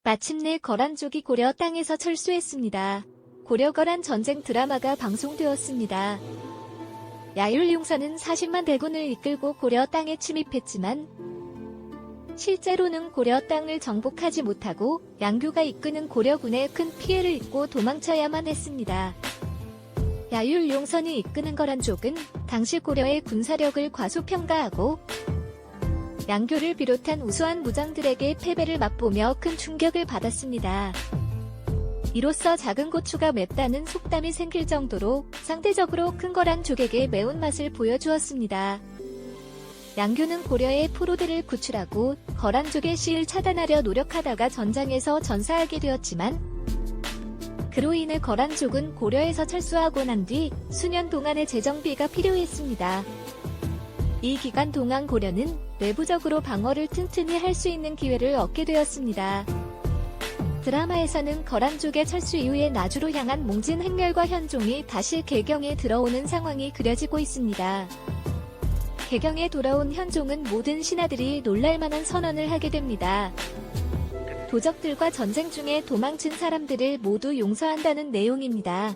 마침내 거란족이 고려 땅에서 철수했습니다. 고려-거란 전쟁 드라마가 방송되었습니다. 야율용사는 40만 대군을 이끌고 고려 땅에 침입했지만 실제로는 고려 땅을 정복하지 못하고 양교가 이끄는 고려군에 큰 피해를 입고 도망쳐야만 했습니다. 야율용선이 이끄는 거란족은 당시 고려의 군사력을 과소평가하고 양교를 비롯한 우수한 무장들에게 패배를 맛보며 큰 충격을 받았습니다. 이로써 작은 고추가 맵다는 속담이 생길 정도로 상대적으로 큰 거란족에게 매운맛을 보여주었습니다. 양교는 고려의 포로들을 구출하고 거란족의 시을 차단하려 노력하다가 전장에서 전사하게 되었지만 그로 인해 거란족은 고려에서 철수하고 난 뒤 수년 동안의 재정비가 필요했습니다. 이 기간 동안 고려는 내부적으로 방어를 튼튼히 할 수 있는 기회를 얻게 되었습니다. 드라마에서는 거란족의 철수 이후에 나주로 향한 몽진 행렬과 현종이 다시 개경에 들어오는 상황이 그려지고 있습니다. 개경에 돌아온 현종은 모든 신하들이 놀랄만한 선언을 하게 됩니다. 도적들과 전쟁 중에 도망친 사람들을 모두 용서한다는 내용입니다.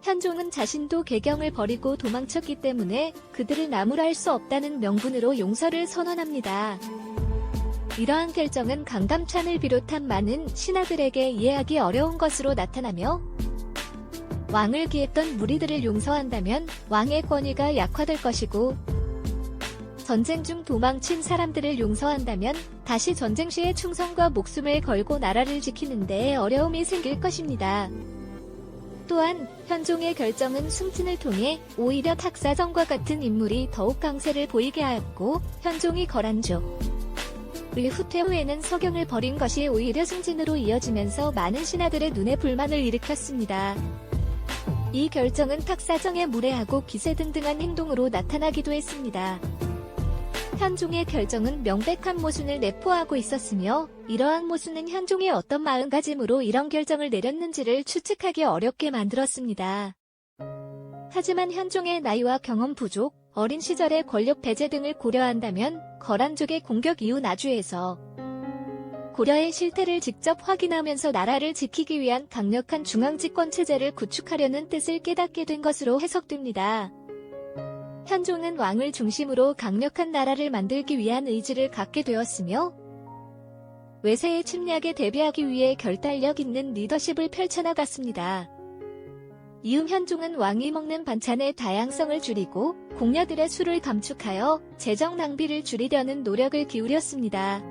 현종은 자신도 개경을 버리고 도망쳤기 때문에 그들을 나무랄 수 없다는 명분으로 용서를 선언합니다. 이러한 결정은 강감찬을 비롯한 많은 신하들에게 이해하기 어려운 것으로 나타나며 왕을 기했던 무리들을 용서한다면 왕의 권위가 약화될 것이고 전쟁 중 도망친 사람들을 용서한다면 다시 전쟁 시에 충성과 목숨을 걸고 나라를 지키는 데 어려움이 생길 것입니다. 또한 현종의 결정은 숨진을 통해 오히려 탁사정과 같은 인물이 더욱 강세를 보이게 하였고 현종이 거란족 의 후퇴 후에는 서경을 버린 것이 오히려 승진으로 이어지면서 많은 신하들의 눈에 불만을 일으켰습니다. 이 결정은 탁사정에 무례하고 기세등등한 행동으로 나타나기도 했습니다. 현종의 결정은 명백한 모순을 내포하고 있었으며 이러한 모순은 현종의 어떤 마음가짐으로 이런 결정을 내렸는지를 추측하기 어렵게 만들었습니다. 하지만 현종의 나이와 경험 부족, 어린 시절의 권력 배제 등을 고려한다면 거란족의 공격 이후 나주에서 고려의 실태를 직접 확인하면서 나라를 지키기 위한 강력한 중앙집권 체제를 구축하려는 뜻을 깨닫게 된 것으로 해석됩니다. 현종은 왕을 중심으로 강력한 나라를 만들기 위한 의지를 갖게 되었으며 외세의 침략에 대비하기 위해 결단력 있는 리더십을 펼쳐나갔습니다. 이음 현종은 왕이 먹는 반찬의 다양성을 줄이고 공녀들의 수를 감축하여 재정 낭비를 줄이려는 노력을 기울였습니다.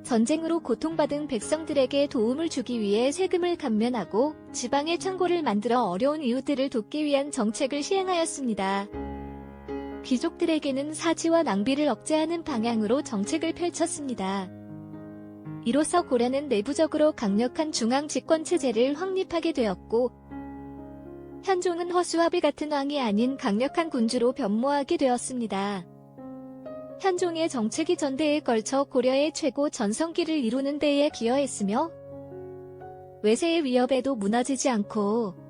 전쟁으로 고통받은 백성들에게 도움을 주기 위해 세금을 감면하고 지방에 창고를 만들어 어려운 이웃들을 돕기 위한 정책을 시행하였습니다. 귀족들에게는 사치와 낭비를 억제하는 방향으로 정책을 펼쳤습니다. 이로써 고려는 내부적으로 강력한 중앙 집권 체제를 확립하게 되었고 현종은 허수아비 같은 왕이 아닌 강력한 군주로 변모하게 되었습니다. 현종의 정책이 전대에 걸쳐 고려의 최고 전성기를 이루는 데에 기여했으며 외세의 위협에도 무너지지 않고